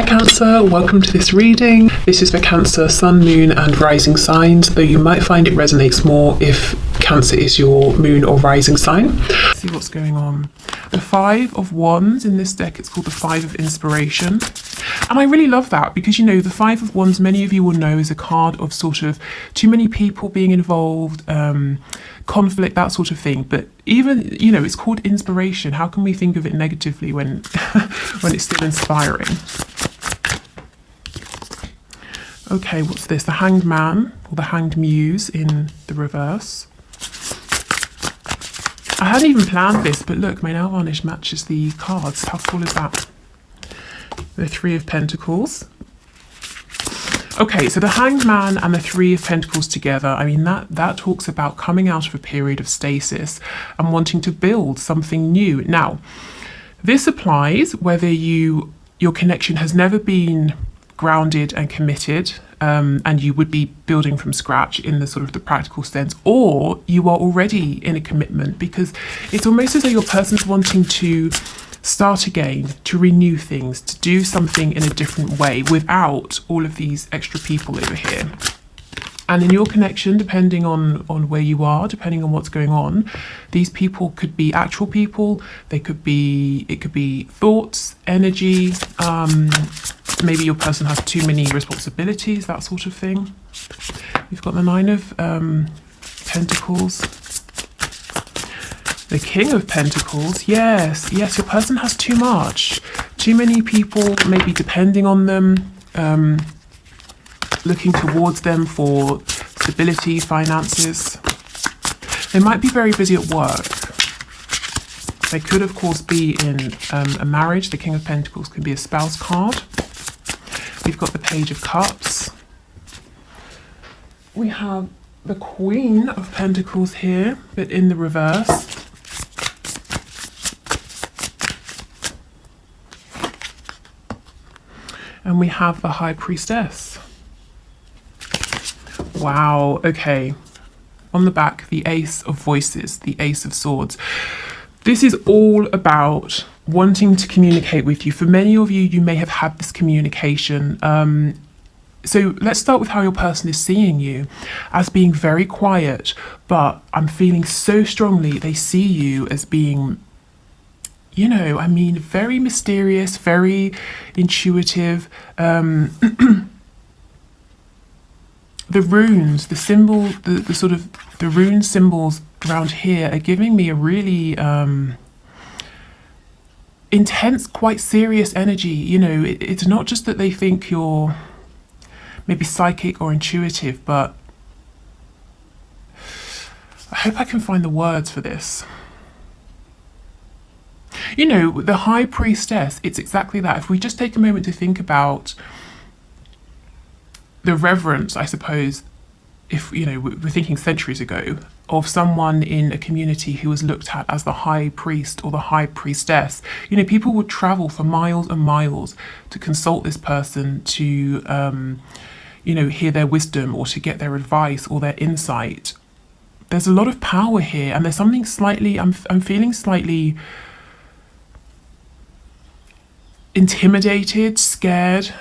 Cancer, welcome to this reading. This is for Cancer, Sun, Moon and Rising signs, though you might find it resonates more if Cancer is your moon or rising sign. Let's see what's going on. The Five of Wands in this deck, it's called the Five of Inspiration. And I really love that because, you know, the Five of Wands, many of you will know, is a card of sort of too many people being involved, conflict, that sort of thing. But even, you know, it's called inspiration. How can we think of it negatively when when it's still inspiring? Okay, what's this? The Hanged Man or the Hanged Muse in the reverse. I hadn't even planned this, but look, my nail varnish matches the cards. How cool is that? The Three of Pentacles. Okay, so the Hanged Man and the Three of Pentacles together, I mean, that talks about coming out of a period of stasis and wanting to build something new. Now, this applies whether your connection has never been grounded and committed, and you would be building from scratch in the sort of the practical sense, or you are already in a commitment, because it's almost as though your person's wanting to start again, to renew things, to do something in a different way without all of these extra people over here. And in your connection, depending on where you are, depending on what's going on, these people could be actual people, it could be thoughts, energy, maybe your person has too many responsibilities, that sort of thing. We've got the Nine of Pentacles. The King of Pentacles, yes, your person has too much. Too many people maybe depending on them, looking towards them for stability, finances. They might be very busy at work. They could, of course, be in a marriage. The King of Pentacles can be a spouse card. We've got the Page of Cups. We have the Queen of Pentacles here, but in the reverse. And we have the High Priestess. Wow, okay. On the back, the Ace of Voices, the Ace of Swords. This is all about wanting to communicate with you. For many of you, you may have had this communication. So let's start with how your person is seeing you, as being very quiet, but I'm feeling so strongly they see you as being, you know, I mean, very mysterious, very intuitive. The runes, the symbol, the sort of the rune symbols around here are giving me a really intense, quite serious energy. You know, it's not just that they think you're maybe psychic or intuitive, but I hope I can find the words for this. You know, the High Priestess, it's exactly that. If we just take a moment to think about the reverence, I suppose, if, you know, we're thinking centuries ago, of someone in a community who was looked at as the High Priest or the High Priestess. You know, people would travel for miles and miles to consult this person, to, you know, hear their wisdom or to get their advice or their insight. There's a lot of power here, and there's something slightly, I'm feeling slightly intimidated, scared.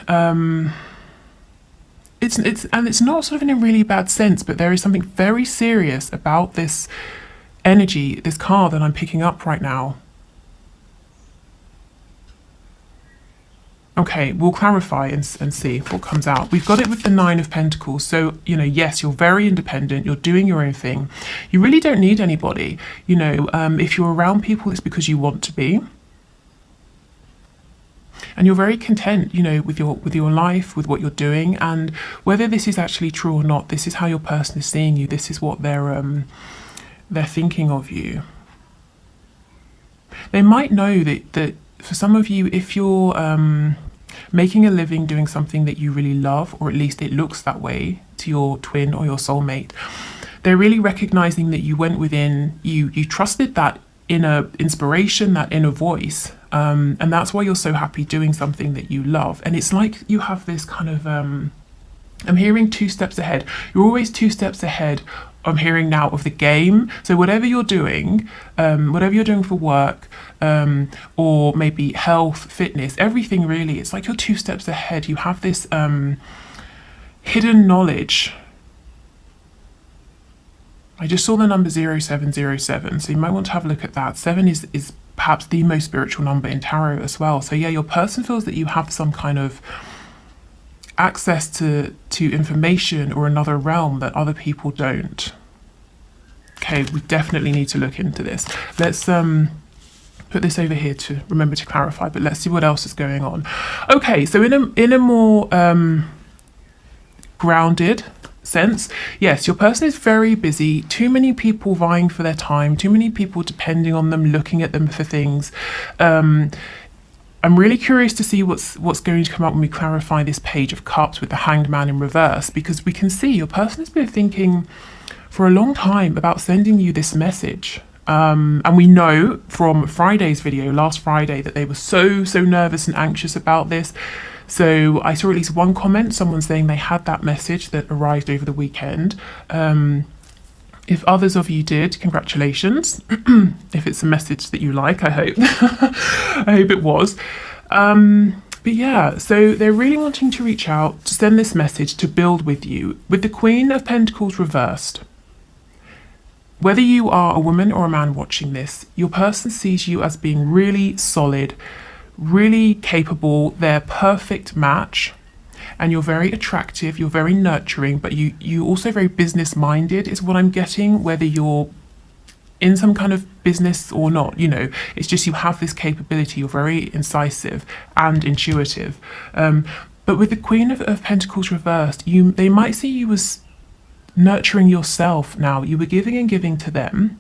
It's not sort of in a really bad sense, but there is something very serious about this energy, this card that I'm picking up right now. Okay, we'll clarify and see what comes out. We've got it with the Nine of Pentacles. So, you know, yes, you're very independent. You're doing your own thing. You really don't need anybody. You know, if you're around people, it's because you want to be. And you're very content, you know, with your life, with what you're doing. And whether this is actually true or not, this is how your person is seeing you. This is what they're thinking of you. They might know that for some of you, if you're making a living doing something that you really love, or at least it looks that way to your twin or your soulmate, they're really recognizing that you went within, you trusted that inner inspiration, that inner voice, and that's why you're so happy doing something that you love. And it's like you have this kind of I'm hearing 2 steps ahead. You're always 2 steps ahead. I'm hearing now of the game. So whatever you're doing for work, or maybe health, fitness, everything really, it's like you're 2 steps ahead. You have this hidden knowledge. I just saw the number 0707, so you might want to have a look at that. 7 is perhaps the most spiritual number in tarot as well. So yeah, your person feels that you have some kind of access to information or another realm that other people don't. Okay, we definitely need to look into this. Let's put this over here to remember to clarify, but let's see what else is going on. Okay, so in a more grounded sense, yes, your person is very busy. Too many people vying for their time, too many people depending on them, looking at them for things. I'm really curious to see what's going to come up when we clarify this Page of Cups with the Hanged Man in reverse, because we can see your person has been thinking for a long time about sending you this message. And we know from Friday's video, last Friday, that they were so nervous and anxious about this. So I saw at least one comment, someone saying they had that message that arrived over the weekend. If others of you did, congratulations. If it's a message that you like, I hope. I hope it was. But yeah, so they're really wanting to reach out, to send this message, to build with you. With the Queen of Pentacles reversed, whether you are a woman or a man watching this, your person sees you as being really solid, really capable, their perfect match. And you're very attractive, you're very nurturing, but you also very business minded is what I'm getting, whether you're in some kind of business or not, you know, it's just you have this capability, you're very incisive and intuitive. But with the Queen of Pentacles reversed, they might see you as nurturing yourself now. You were giving and giving to them.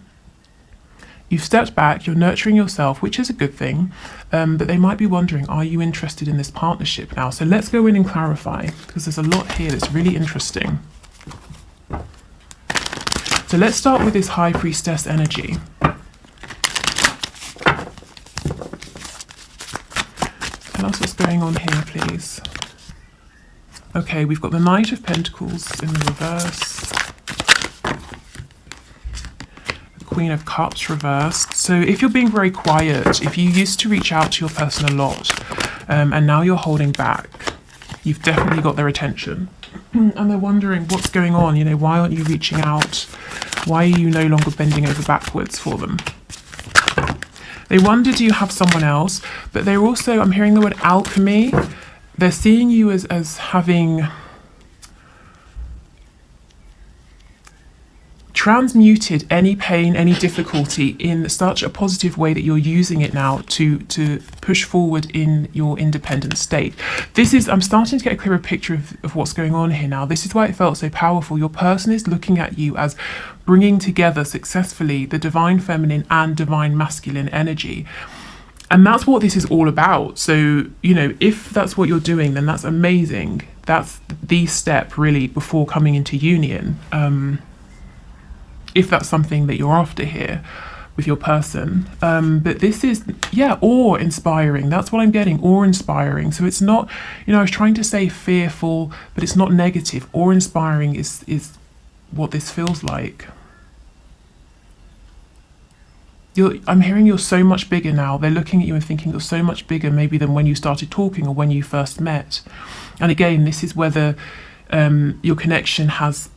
You've stepped back, you're nurturing yourself, which is a good thing, but they might be wondering, are you interested in this partnership now? So let's go in and clarify, because there's a lot here that's really interesting. So let's start with this High Priestess energy. Tell us what's going on here, please. Okay, we've got the Knight of Pentacles in the reverse. Queen of Cups reversed. So if you're being very quiet, if you used to reach out to your person a lot, and now you're holding back, you've definitely got their attention. And they're wondering what's going on, you know, why aren't you reaching out? Why are you no longer bending over backwards for them? They wonder, do you have someone else? But they're also, I'm hearing the word alchemy. They're seeing you as having transmuted any pain, any difficulty in such a positive way that you're using it now to push forward in your independent state. This is, I'm starting to get a clearer picture of what's going on here now. This is why it felt so powerful. Your person is looking at you as bringing together successfully the divine feminine and divine masculine energy. And that's what this is all about. So, you know, if that's what you're doing, then that's amazing. That's the step really before coming into union. If that's something that you're after here with your person. But this is, yeah, awe-inspiring. That's what I'm getting, awe-inspiring. So it's not, you know, I was trying to say fearful, but it's not negative. Awe-inspiring is what this feels like. I'm hearing you're so much bigger now. They're looking at you and thinking you're so much bigger maybe than when you started talking or when you first met. And again, this is whether your connection has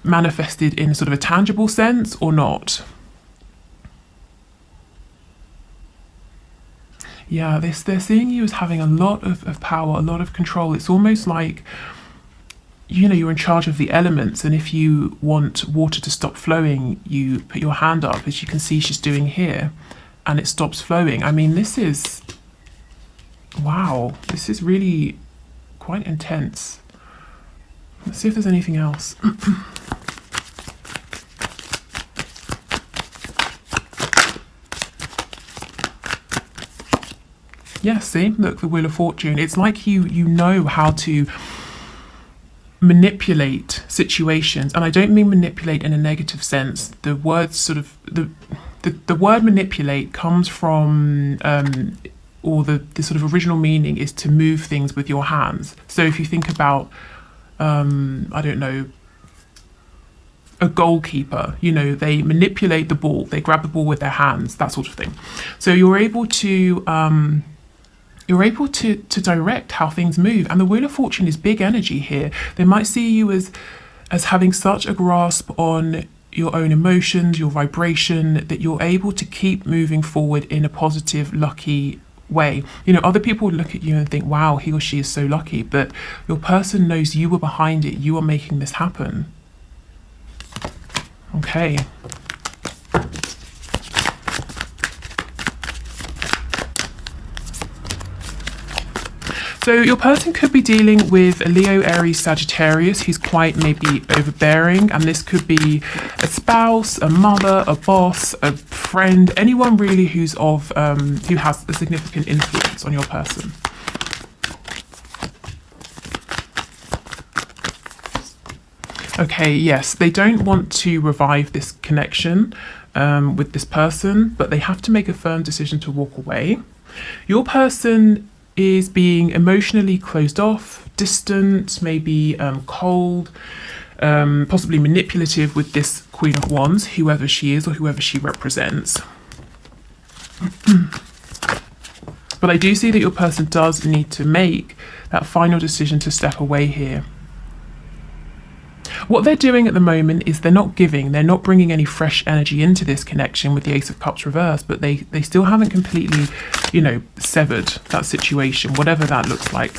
manifested in sort of a tangible sense or not. Yeah, they're seeing you as having a lot of power, a lot of control. It's almost like, you know, you're in charge of the elements, and if you want water to stop flowing, you put your hand up, as you can see she's doing here, and it stops flowing. I mean, this is, wow, this is really quite intense. Let's see if there's anything else. Yeah, see, look, the Wheel of Fortune. It's like you know how to manipulate situations, and I don't mean manipulate in a negative sense. The word sort of the word manipulate comes from or the sort of original meaning is to move things with your hands. So if you think about, I don't know, a goalkeeper, you know, they manipulate the ball, they grab the ball with their hands, that sort of thing. So you're able to direct how things move. And the Wheel of Fortune is big energy here. They might see you as having such a grasp on your own emotions, your vibration, that you're able to keep moving forward in a positive, lucky way. You know, other people would look at you and think, wow, he or she is so lucky, but your person knows you were behind it, you are making this happen. Okay. So your person could be dealing with a Leo, Aries, Sagittarius who's quite maybe overbearing, and this could be a spouse, a mother, a boss, a friend, anyone really who's who has a significant influence on your person. Okay, yes, they don't want to revive this connection with this person, but they have to make a firm decision to walk away. Your person is being emotionally closed off, distant, maybe cold, possibly manipulative with this Queen of Wands, whoever she is or whoever she represents. But I do see that your person does need to make that final decision to step away here. What they're doing at the moment is they're not giving, they're not bringing any fresh energy into this connection with the Ace of Cups reversed, but they still haven't completely, you know, severed that situation, whatever that looks like.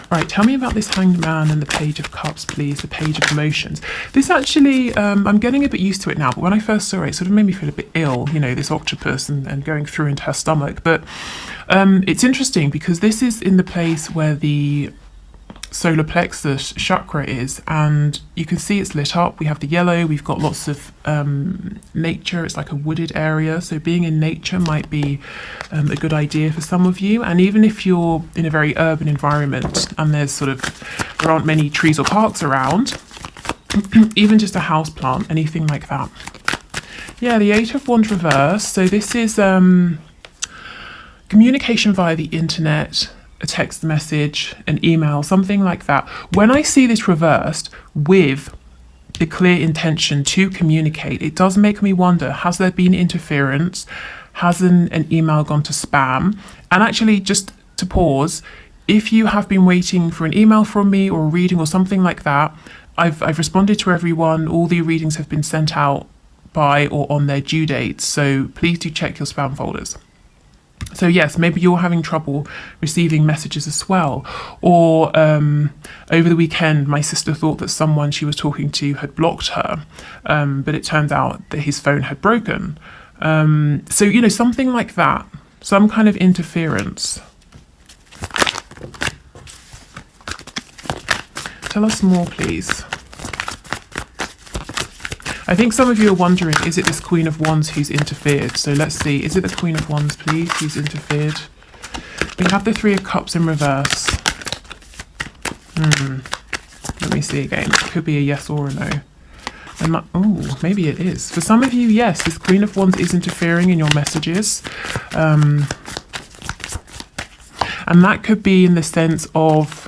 Right, tell me about this Hanged Man and the Page of Cups, please, the Page of Emotions. This actually, I'm getting a bit used to it now, but when I first saw it, it sort of made me feel a bit ill, you know, this octopus and going through into her stomach. But it's interesting because this is in the place where the solar plexus chakra is, and you can see it's lit up. We have the yellow, we've got lots of nature. It's like a wooded area, so being in nature might be a good idea for some of you. And even if you're in a very urban environment and there aren't many trees or parks around, even just a house plant, anything like that. Yeah, the Eight of Wands reversed. So this is communication via the internet, a text message, an email, something like that. When I see this reversed with the clear intention to communicate, it does make me wonder, has there been interference? Has an email gone to spam? And actually, just to pause, if you have been waiting for an email from me or a reading or something like that, I've responded to everyone. All the readings have been sent out by or on their due dates, so please do check your spam folders. So yes, maybe you're having trouble receiving messages as well. Or over the weekend, my sister thought that someone she was talking to had blocked her, but it turned out that his phone had broken. So, you know, something like that, some kind of interference. Tell us more, please. I think some of you are wondering, is it this Queen of Wands who's interfered? So let's see, is it the Queen of Wands, please, who's interfered? We have the Three of Cups in reverse. Let me see again. It could be a yes or a no. Oh, maybe it is. For some of you, yes, this Queen of Wands is interfering in your messages. And that could be in the sense of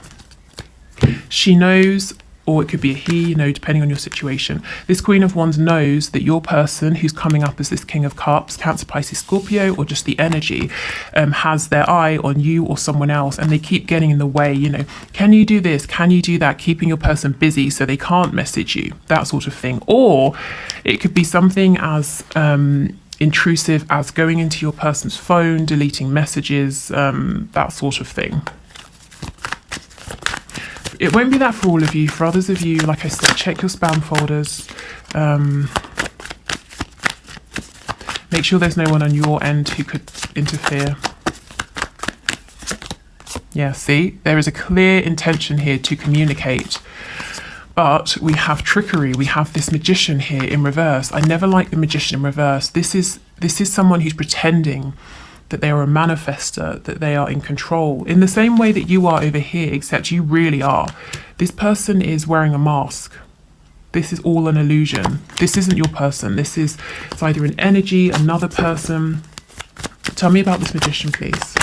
she knows, or it could be a he, you know, depending on your situation. This Queen of Wands knows that your person who's coming up as this King of Cups, Cancer, Pisces, Scorpio, or just the energy, has their eye on you or someone else, and they keep getting in the way, you know, can you do this? Can you do that? Keeping your person busy so they can't message you, that sort of thing. Or it could be something as intrusive as going into your person's phone, deleting messages, that sort of thing. It won't be that for all of you. For others of you, like I said, check your spam folders. Make sure there's no one on your end who could interfere. Yeah, see, there is a clear intention here to communicate. But we have trickery. We have this magician here in reverse. I never like the magician in reverse. This is someone who's pretending that they are a manifester, that they are in control, in the same way that you are over here, except you really are. This person is wearing a mask. This is all an illusion. This isn't your person. It's either an energy, another person. Tell me about this Magician, please.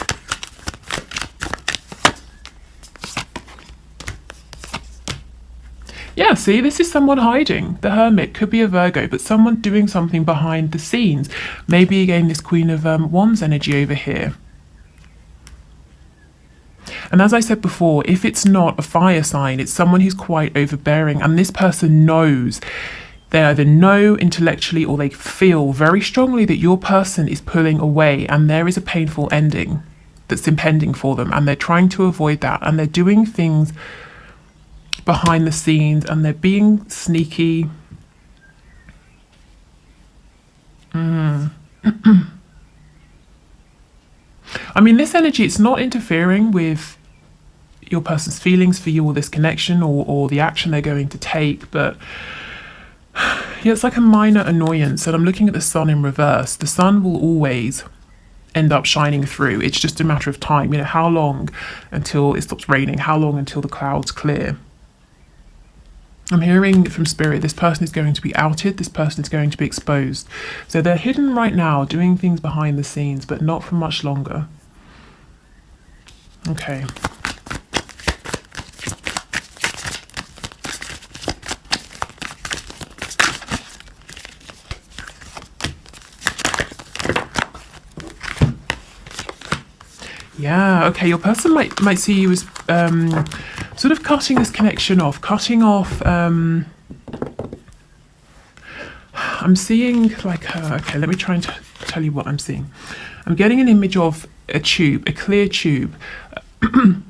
Yeah, see, this is someone hiding. The Hermit could be a Virgo, but someone doing something behind the scenes. Maybe again this Queen of Wands energy over here. And as I said before, if it's not a fire sign, it's someone who's quite overbearing, and this person knows. They either know intellectually or they feel very strongly that your person is pulling away and there is a painful ending that's impending for them, and they're trying to avoid that, and they're doing things behind the scenes and they're being sneaky. I mean, this energy, it's not interfering with your person's feelings for you or this connection or the action they're going to take, but yeah, it's like a minor annoyance. And I'm looking at the sun in reverse. The sun will always end up shining through. It's just a matter of time. You know, how long until it stops raining? How long until the clouds clear? I'm hearing from Spirit, this person is going to be outed, this person is going to be exposed. So they're hidden right now, doing things behind the scenes, but not for much longer. Okay. Yeah, okay, your person might see you as sort of cutting this connection off, I'm seeing like, okay, let me try and tell you what I'm seeing. I'm getting an image of a tube, a clear tube, and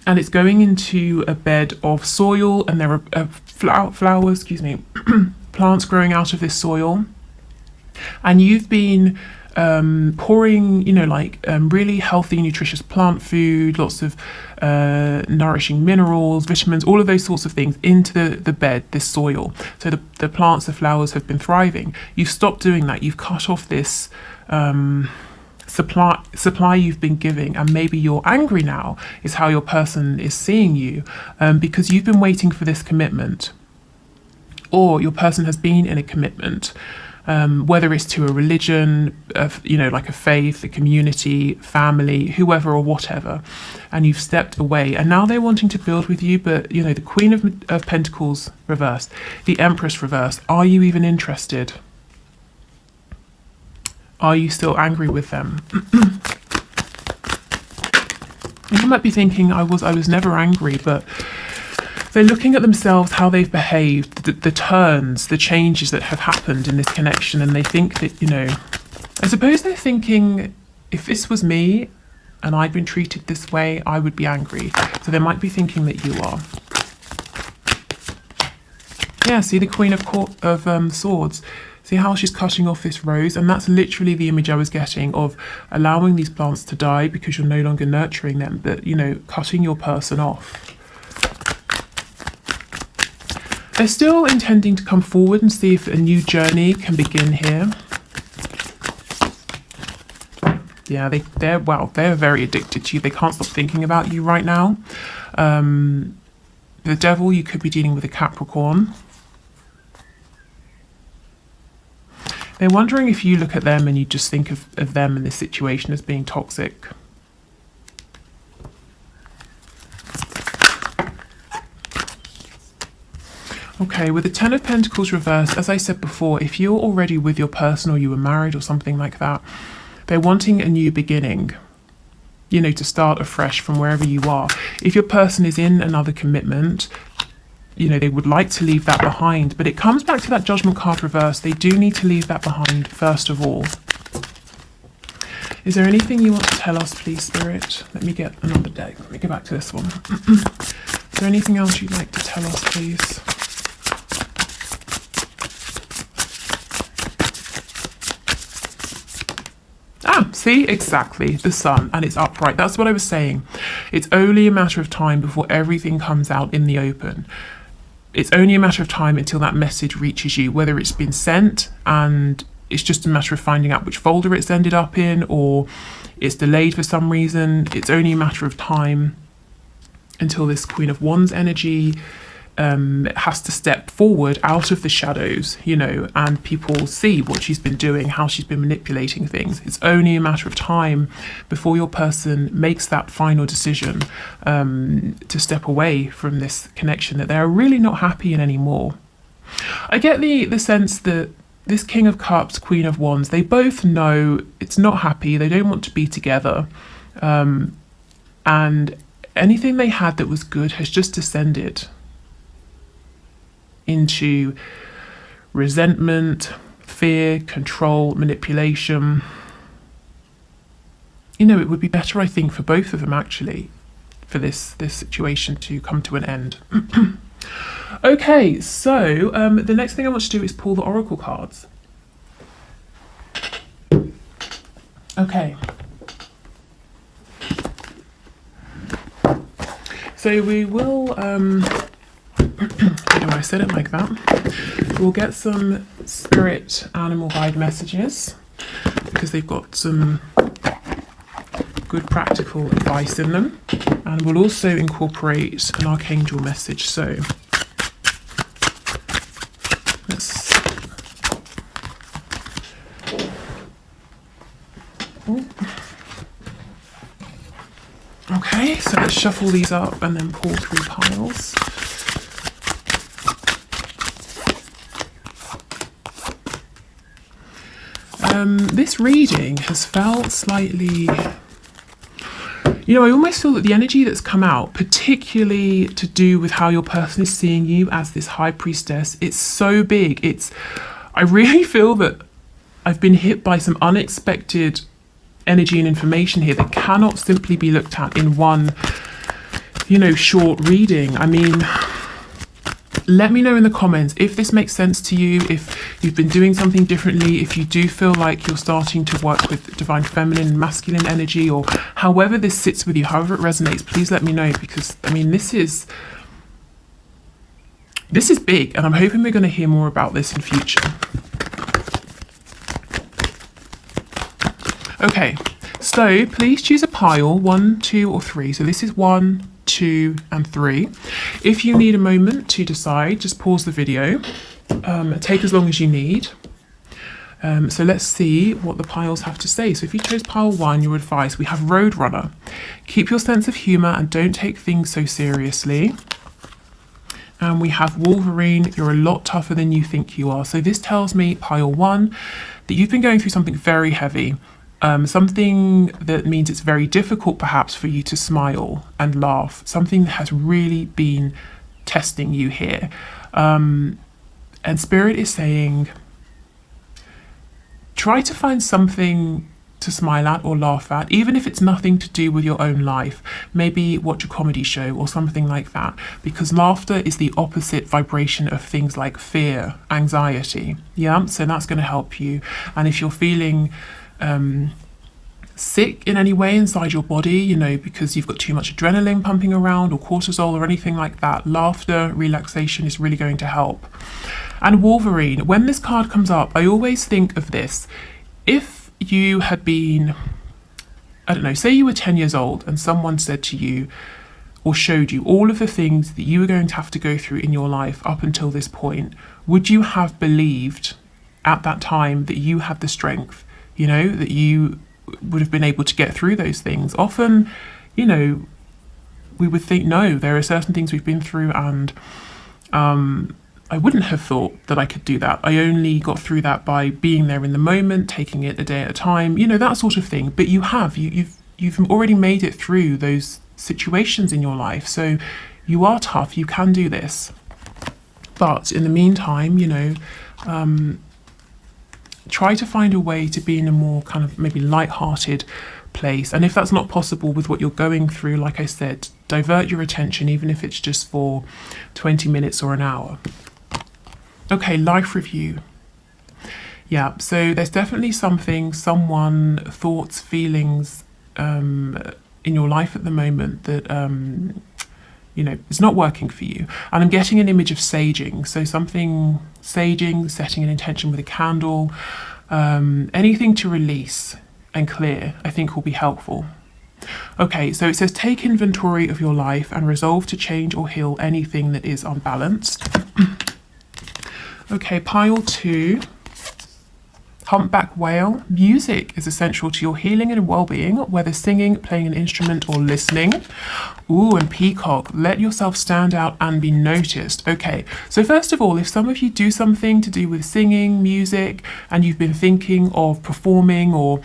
it's going into a bed of soil, and there are flowers, excuse me, plants growing out of this soil, and you've been pouring, you know, like really healthy, nutritious plant food, lots of nourishing minerals, vitamins, all of those sorts of things into the bed, this soil. So the plants, the flowers have been thriving. You've stopped doing that. You've cut off this supply you've been giving, and maybe you're angry now is how your person is seeing you, because you've been waiting for this commitment, or your person has been in a commitment. Whether it's to a religion, you know, like a faith, a community, family, whoever or whatever, and you've stepped away, and now they're wanting to build with you, but, you know, the Queen of Pentacles reversed, the Empress reversed. Are you even interested? Are you still angry with them? You might be thinking, I was never angry, but they're looking at themselves, how they've behaved, the turns, the changes that have happened in this connection, and they think that, you know, I suppose they're thinking, if this was me and I'd been treated this way, I would be angry. So they might be thinking that you are. Yeah, see the Queen of Swords. See how she's cutting off this rose, and that's literally the image I was getting of allowing these plants to die because you're no longer nurturing them, but, you know, cutting your person off. They're still intending to come forward and see if a new journey can begin here. Yeah, they're very addicted to you. They can't stop thinking about you right now. The Devil, you could be dealing with a Capricorn. They're wondering if you look at them and you just think of them in this situation as being toxic. Okay, with the Ten of Pentacles reversed, as I said before, if you're already with your person or you were married or something like that, they're wanting a new beginning, you know, to start afresh from wherever you are. If your person is in another commitment, you know, they would like to leave that behind, but it comes back to that Judgment card reversed. They do need to leave that behind first of all. Is there anything you want to tell us, please, Spirit? Let me get another deck. Let me go back to this one. Is there anything else you'd like to tell us, please? See, exactly, the sun, and it's upright. That's what I was saying. It's only a matter of time before everything comes out in the open. It's only a matter of time until that message reaches you, whether it's been sent and it's just a matter of finding out which folder it's ended up in, or it's delayed for some reason. It's only a matter of time until this Queen of Wands energy has to step forward out of the shadows, you know, and people see what she's been doing, how she's been manipulating things. It's only a matter of time before your person makes that final decision to step away from this connection that they're really not happy in anymore. I get the sense that this King of Cups, Queen of Wands, they both know it's not happy, they don't want to be together, and anything they had that was good has just descended into resentment, fear, control, manipulation. You know, it would be better, I think, for both of them actually, for this situation to come to an end. Okay, so the next thing I want to do is pull the oracle cards. Okay. So we will, I don't know, I said it like that. We'll get some spirit animal guide messages because they've got some good practical advice in them. And we'll also incorporate an archangel message. So let's... Okay, so let's shuffle these up and then pull 3 piles. This reading has felt slightly... You know, I almost feel that the energy that's come out, particularly to do with how your person is seeing you as this high priestess, it's so big. I really feel that I've been hit by some unexpected energy and information here that cannot simply be looked at in one, you know, short reading. I mean, let me know in the comments if this makes sense to you, if you've been doing something differently, if you do feel like you're starting to work with divine feminine and masculine energy, or however this sits with you, however it resonates, please let me know, because I mean, this is big, and I'm hoping we're going to hear more about this in future. Okay, so please choose a pile, 1, 2, or 3. So this is 1, 2, and 3. If you need a moment to decide, just pause the video. Take as long as you need. So let's see what the piles have to say. So if you chose pile 1, your advice, we have Roadrunner. Keep your sense of humour and don't take things so seriously. And we have Wolverine, you're a lot tougher than you think you are. So this tells me, pile 1, that you've been going through something very heavy. Something that means it's very difficult perhaps for you to smile and laugh. Something that has really been testing you here. And Spirit is saying, try to find something to smile at or laugh at, even if it's nothing to do with your own life. Maybe watch a comedy show or something like that, because laughter is the opposite vibration of things like fear, anxiety. Yeah, so that's going to help you. And if you're feeling sick in any way inside your body, you know, because you've got too much adrenaline pumping around or cortisol or anything like that, laughter, relaxation is really going to help. And Wolverine, when this card comes up, I always think of this. If you had been, I don't know, say you were 10 years old and someone said to you or showed you all of the things that you were going to have to go through in your life up until this point, would you have believed at that time that you had the strength? You know, that you would have been able to get through those things. Often, you know, we would think, no, there are certain things we've been through and I wouldn't have thought that I could do that. I only got through that by being there in the moment, taking it a day at a time, you know, that sort of thing. But you've already made it through those situations in your life. So you are tough, you can do this. But in the meantime, you know, try to find a way to be in a more kind of maybe light-hearted place. And if that's not possible with what you're going through, like I said, divert your attention, even if it's just for 20 minutes or an hour. Okay, life review. Yeah, so there's definitely something, someone, thoughts, feelings in your life at the moment that, you know, it's not working for you. And I'm getting an image of saging. So something saging, setting an intention with a candle, anything to release and clear, I think will be helpful. Okay, so it says take inventory of your life and resolve to change or heal anything that is unbalanced. Okay, pile 2. Humpback whale. Music is essential to your healing and well-being, whether singing, playing an instrument, or listening. Ooh, and peacock. Let yourself stand out and be noticed. Okay, so first of all, if some of you do something to do with singing, music, and you've been thinking of performing or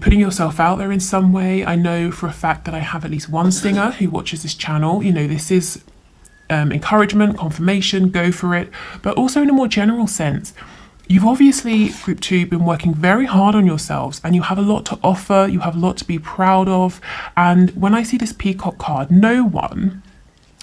putting yourself out there in some way. I know for a fact that I have at least one singer who watches this channel. This is encouragement, confirmation, go for it. But also in a more general sense, you've obviously, group 2, been working very hard on yourselves and you have a lot to offer, you have a lot to be proud of. And when I see this peacock card, no one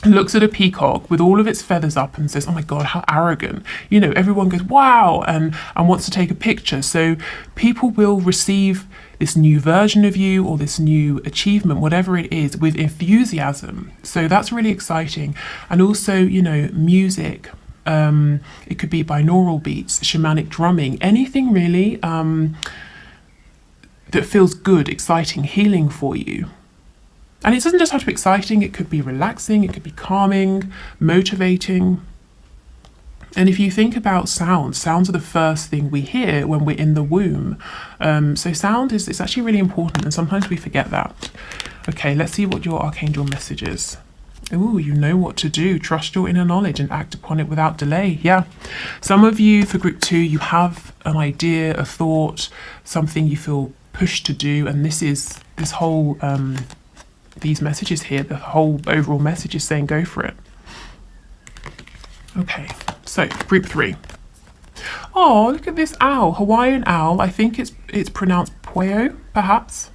looks at a peacock with all of its feathers up and says, oh my God, how arrogant. Everyone goes, wow, and wants to take a picture. So people will receive this new version of you or this new achievement, whatever it is, with enthusiasm. So that's really exciting. And also, music. It could be binaural beats, shamanic drumming, anything really that feels good, exciting, healing for you. And it doesn't just have to be exciting, it could be relaxing, it could be calming, motivating. And if you think about sounds are the first thing we hear when we're in the womb. So sound is actually really important, and sometimes we forget that. Okay, let's see what your archangel message is. Ooh, you know what to do. Trust your inner knowledge and act upon it without delay. Yeah. Some of you, for group 2, you have an idea, a thought, something you feel pushed to do, and this whole these messages here, the whole overall message is saying go for it. Okay, so group 3. Oh, look at this owl, Hawaiian owl. I think it's pronounced Pueo, perhaps.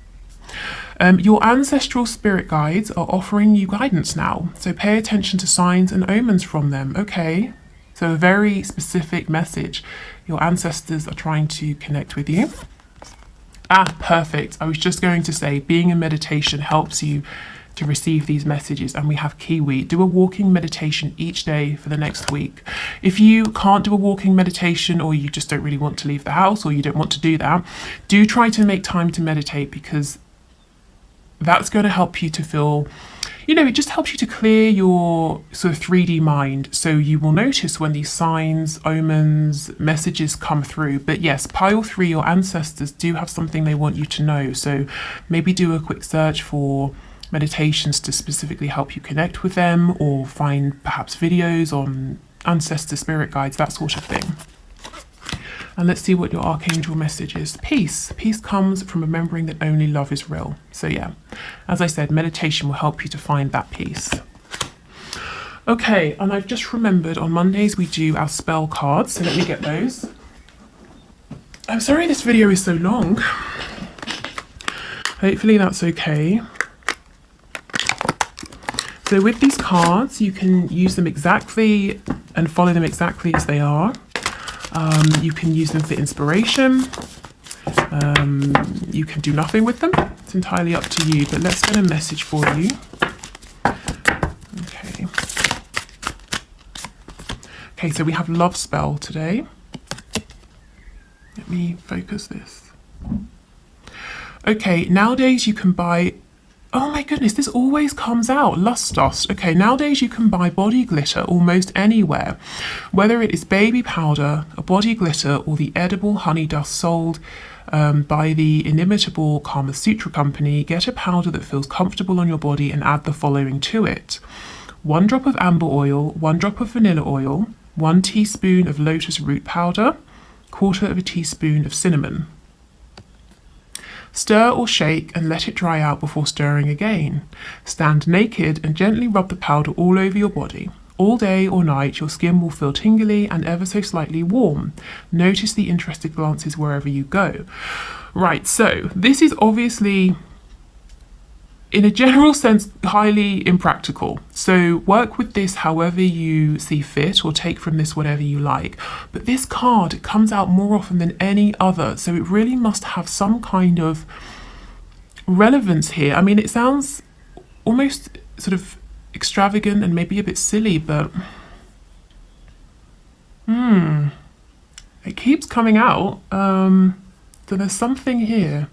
Your ancestral spirit guides are offering you guidance now, so pay attention to signs and omens from them. Okay, so a very specific message. Your ancestors are trying to connect with you. Ah, perfect. I was just going to say, being in meditation helps you to receive these messages, and we have Kiwi. Do a walking meditation each day for the next week. If you can't do a walking meditation, or you just don't really want to leave the house, or you don't want to do that, do try to make time to meditate, because that's going to help you to feel, it just helps you to clear your sort of 3D mind. So you will notice when these signs, omens, messages come through. But yes, pile 3, your ancestors do have something they want you to know. So maybe do a quick search for meditations to specifically help you connect with them, or find perhaps videos on ancestor spirit guides, that sort of thing. And let's see what your archangel message is. Peace. Peace comes from remembering that only love is real. So yeah, as I said, meditation will help you to find that peace. Okay, and I've just remembered on Mondays we do our spell cards, so let me get those. I'm sorry this video is so long. Hopefully that's okay. So with these cards, you can use them exactly and follow them exactly as they are. You can use them for inspiration. You can do nothing with them. It's entirely up to you, but let's get a message for you. Okay. Okay, so we have love spell today. Let me focus this. Okay, nowadays you can buy, oh my goodness, this always comes out, lust dust. Okay, nowadays you can buy body glitter almost anywhere, whether it is baby powder, a body glitter, or the edible honey dust sold by the inimitable Kama Sutra company. Get a powder that feels comfortable on your body and add the following to it: 1 drop of amber oil, 1 drop of vanilla oil, 1 teaspoon of lotus root powder, 1/4 teaspoon of cinnamon. Stir or shake and let it dry out before stirring again. Stand naked and gently rub the powder all over your body. All day or night, your skin will feel tingly and ever so slightly warm. Notice the interested glances wherever you go. Right, so this is obviously, in a general sense, highly impractical. So work with this however you see fit, or take from this whatever you like. But this card, it comes out more often than any other, so it really must have some kind of relevance here. I mean, it sounds almost sort of extravagant and maybe a bit silly, but it keeps coming out. So there's something here.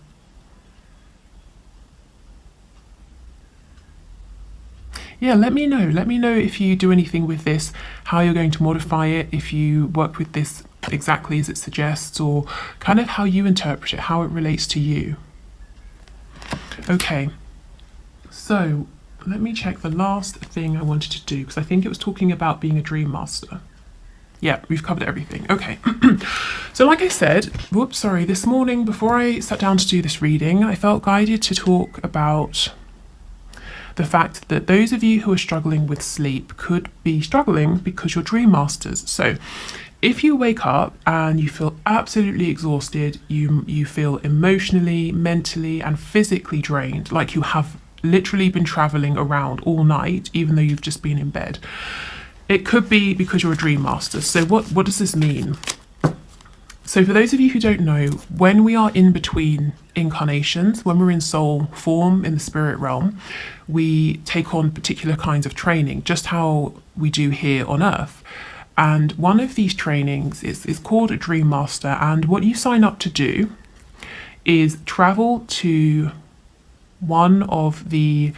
Yeah, let me know. Let me know if you do anything with this, how you're going to modify it, if you work with this exactly as it suggests, or kind of how you interpret it, how it relates to you. Okay, so let me check the last thing I wanted to do, because I think it was talking about being a dream master. Yeah, we've covered everything. Okay. So like I said, this morning before I sat down to do this reading, I felt guided to talk about the fact that those of you who are struggling with sleep could be struggling because you're dream masters. So if you wake up and you feel absolutely exhausted, you feel emotionally, mentally, and physically drained, like you have literally been traveling around all night, even though you've just been in bed, it could be because you're a dream master. So what does this mean? So for those of you who don't know, when we are in between incarnations, when we're in soul form in the spirit realm, we take on particular kinds of training, just how we do here on Earth. And one of these trainings is called a Dream Master. And what you sign up to do is travel to one of the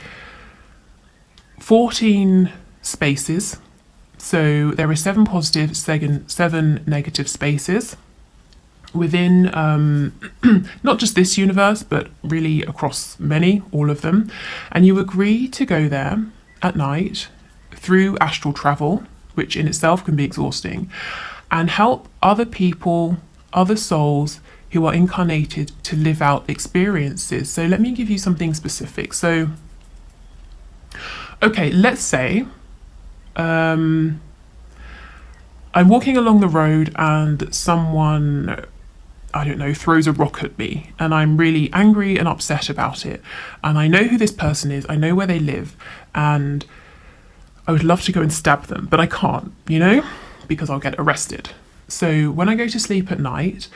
14 spaces. So there are 7 positive, 7 negative spaces within not just this universe, but really across all of them. And you agree to go there at night through astral travel, which in itself can be exhausting, and help other people, other souls who are incarnated to live out experiences. So let me give you something specific. So, okay, let's say I'm walking along the road and someone, I don't know, throws a rock at me, and I'm really angry and upset about it. And I know who this person is, I know where they live, and I would love to go and stab them, but I can't, because I'll get arrested. So when I go to sleep at night,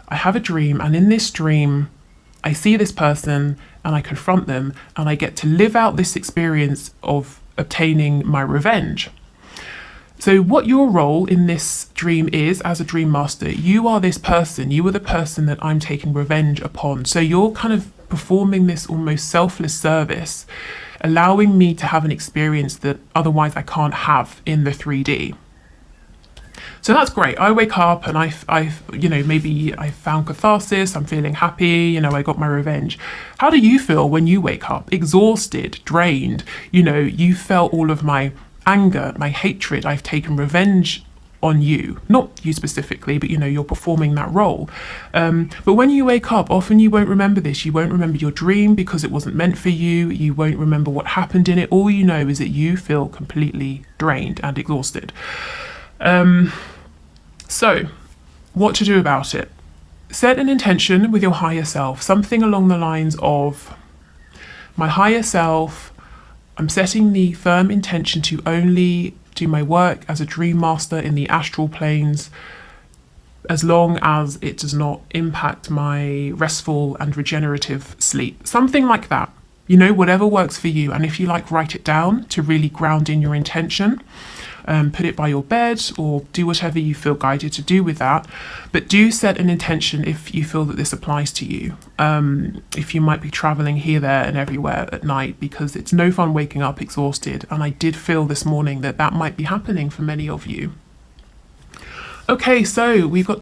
I have a dream, and in this dream, I see this person and I confront them, and I get to live out this experience of obtaining my revenge. So what your role in this dream is as a dream master, you are this person, you are the person that I'm taking revenge upon. So you're kind of performing this almost selfless service, allowing me to have an experience that otherwise I can't have in the 3D. So that's great. I wake up and maybe I found catharsis, I'm feeling happy, I got my revenge. How do you feel when you wake up? Exhausted, drained, you felt all of my anger, my hatred, I've taken revenge on you. Not you specifically, but you're performing that role. But when you wake up, often you won't remember this. You won't remember your dream because it wasn't meant for you. You won't remember what happened in it. All you know is that you feel completely drained and exhausted. So what to do about it? Set an intention with your higher self, something along the lines of, my higher self, I'm setting the firm intention to only do my work as a dream master in the astral planes as long as it does not impact my restful and regenerative sleep. Something like that. Whatever works for you. And if you write it down to really ground in your intention. Put it by your bed or do whatever you feel guided to do with that. But do set an intention if you feel that this applies to you. If you might be traveling here, there and everywhere at night, because it's no fun waking up exhausted. And I did feel this morning that might be happening for many of you. Okay, so we've got